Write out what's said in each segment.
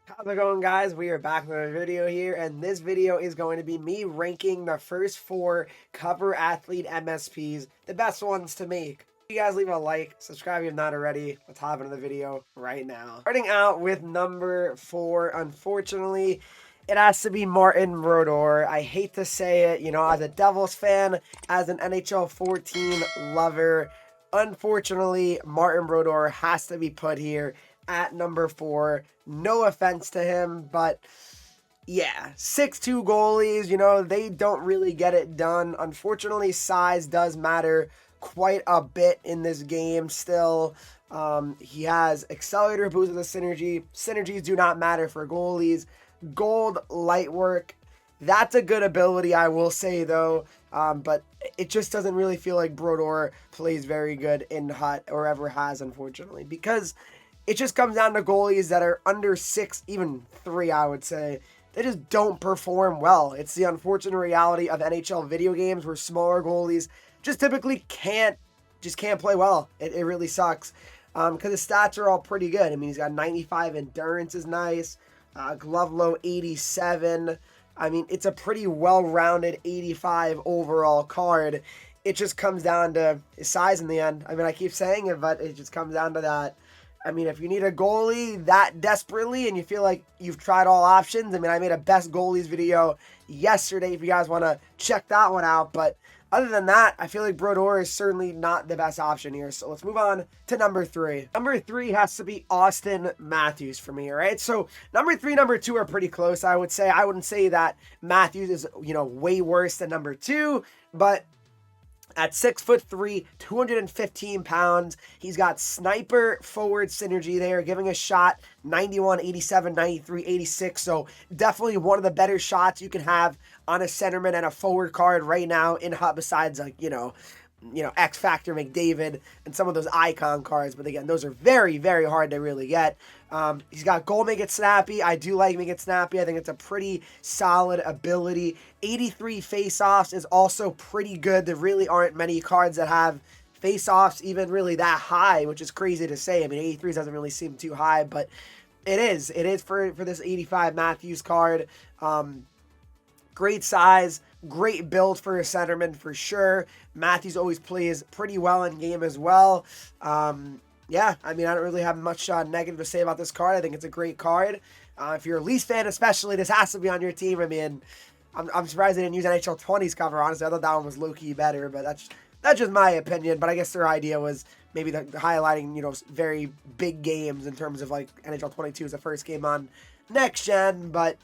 How's it going, guys? We are back with a video here, and this video is going to be me ranking the first 4 cover athlete MSPs, the best ones to make. You guys leave a like, subscribe if you're not already. Let's hop into the video right now. Starting out with number 4, unfortunately, it has to be Martin Brodeur. I hate to say it, as a Devils fan, as an NHL 14 lover, unfortunately, Martin Brodeur has to be put here at number 4. No offense to him, but yeah, 6'2" goalies, they don't really get it done. Unfortunately, size does matter quite a bit in this game still. He has accelerator boost with the synergy. Synergies do not matter for goalies. Gold light work, that's a good ability, I will say, though. But it just doesn't really feel like Brodeur plays very good in Hut or ever has, unfortunately, because it just comes down to goalies that are under 6, even 3, I would say. They just don't perform well. It's the unfortunate reality of NHL video games where smaller goalies just typically can't play well. It really sucks because his stats are all pretty good. I mean, he's got 95 endurance is nice. Glove low 87. I mean, it's a pretty well-rounded 85 overall card. It just comes down to his size in the end. I mean, I keep saying it, but it just comes down to that. I mean, if you need a goalie that desperately and you feel like you've tried all options, I mean, I made a best goalies video yesterday if you guys want to check that one out. But other than that, I feel like Brodeur is certainly not the best option here. So let's move on to number 3. Number 3 has to be Austin Matthews for me, all right? So number 3, number 2 are pretty close, I would say. I wouldn't say that Matthews is, way worse than number 2, but at 6'3", 215 pounds, he's got sniper forward synergy there, giving a shot 91, 87, 93, 86. So definitely one of the better shots you can have on a centerman and a forward card right now in Hut, besides X Factor McDavid and some of those icon cards. But again, those are very, very hard to really get. He's got goal make it snappy. I do like make it snappy. I think it's a pretty solid ability. 83 face-offs is also pretty good. There really aren't many cards that have face-offs even really that high, which is crazy to say. I mean, 83 doesn't really seem too high, but it is. It is for this 85 Matthews card. Great size, great build for a centerman for sure. Matthews always plays pretty well in game as well. Yeah, I mean, I don't really have much negative to say about this card. I think it's a great card. If you're a Leafs fan especially, this has to be on your team. I mean, I'm surprised they didn't use NHL 20's cover, honestly. I thought that one was low-key better, but that's just my opinion. But I guess their idea was maybe the highlighting, very big games in terms of, like, NHL 22 is the first game on next gen. But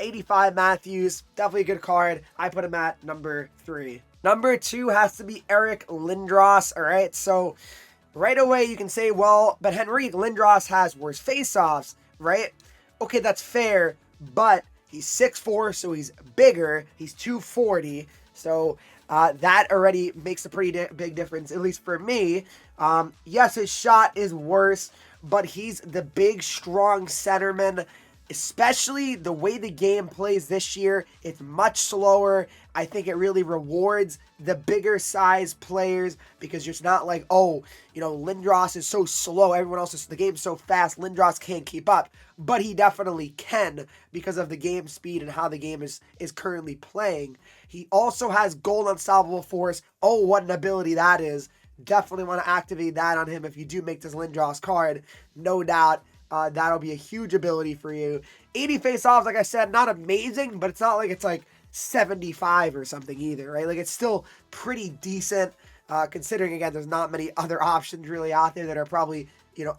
85 Matthews, definitely a good card. I put him at number 3. Number 2 has to be Henreek Lindros, all right? So right away you can say, well, but Henreek Lindros has worse face-offs, right? Okay, that's fair, but he's 6'4", so he's bigger. He's 240, so that already makes a pretty big difference, at least for me. Yes, his shot is worse, but he's the big, strong centerman. Especially the way the game plays this year, it's much slower. I think it really rewards the bigger size players because it's not like, oh, Lindros is so slow. Everyone else the game's so fast. Lindros can't keep up, but he definitely can because of the game speed and how the game is currently playing. He also has goal unstoppable force. Oh, what an ability that is. Definitely want to activate that on him if you do make this Lindros card. No doubt. That'll be a huge ability for you. 80 face-offs, like I said, not amazing, but it's not like it's like 75 or something either, right? Like it's still pretty decent, considering, again, there's not many other options really out there that are probably,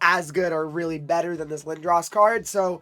as good or really better than this Lindros card. So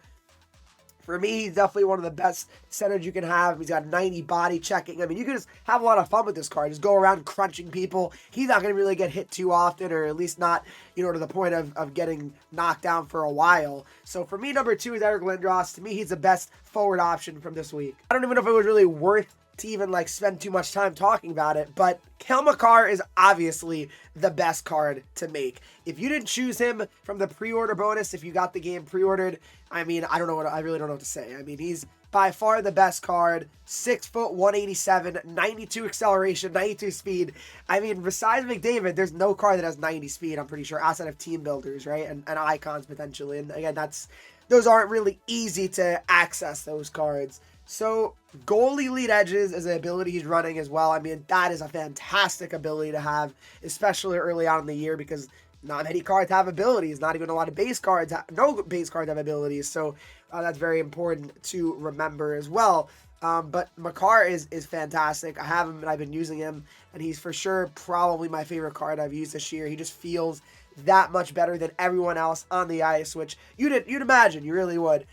for me, he's definitely one of the best centers you can have. He's got 90 body checking. I mean, you can just have a lot of fun with this card. Just go around crunching people. He's not going to really get hit too often, or at least not, to the point of getting knocked down for a while. So for me, number 2 is Henreek Lindros. To me, he's the best forward option from this week. I don't even know if it was really worth to even spend too much time talking about it, but Cale Makar is obviously the best card to make. If you didn't choose him from the pre-order bonus, if you got the game pre-ordered, I mean, I really don't know what to say. I mean, he's by far the best card. 6 foot, 187, 92 acceleration, 92 speed. I mean, besides McDavid, there's no card that has 90 speed, I'm pretty sure, outside of team builders, right? And icons potentially. And again, that's those aren't really easy to access, those cards. So goalie lead edges is an ability he's running as well. I mean, that is a fantastic ability to have, especially early on in the year, because not many cards have abilities. Not even a lot of base cards. No base cards have abilities. So that's very important to remember as well. But Makar is fantastic. I have him and I've been using him, and he's for sure probably my favorite card I've used this year. He just feels that much better than everyone else on the ice, which you'd imagine, you really would.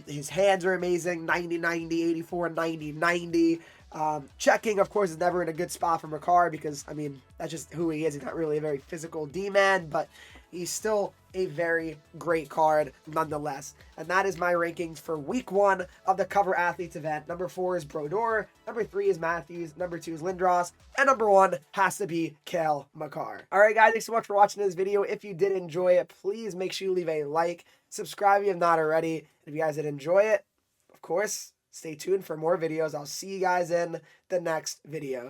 His hands are amazing, 90-90, 84-90-90. Checking, of course, is never in a good spot for Makar because, I mean, that's just who he is. He's not really a very physical D-man, but he's still a very great card nonetheless. And that is my rankings for week 1 of the Cover Athletes event. Number 4 is Brodeur, number 3 is Matthews, number 2 is Lindros, and number 1 has to be Cale Makar. Alright guys, thanks so much for watching this video. If you did enjoy it, please make sure you leave a like, subscribe if you have not already. And if you guys did enjoy it, of course, stay tuned for more videos. I'll see you guys in the next video.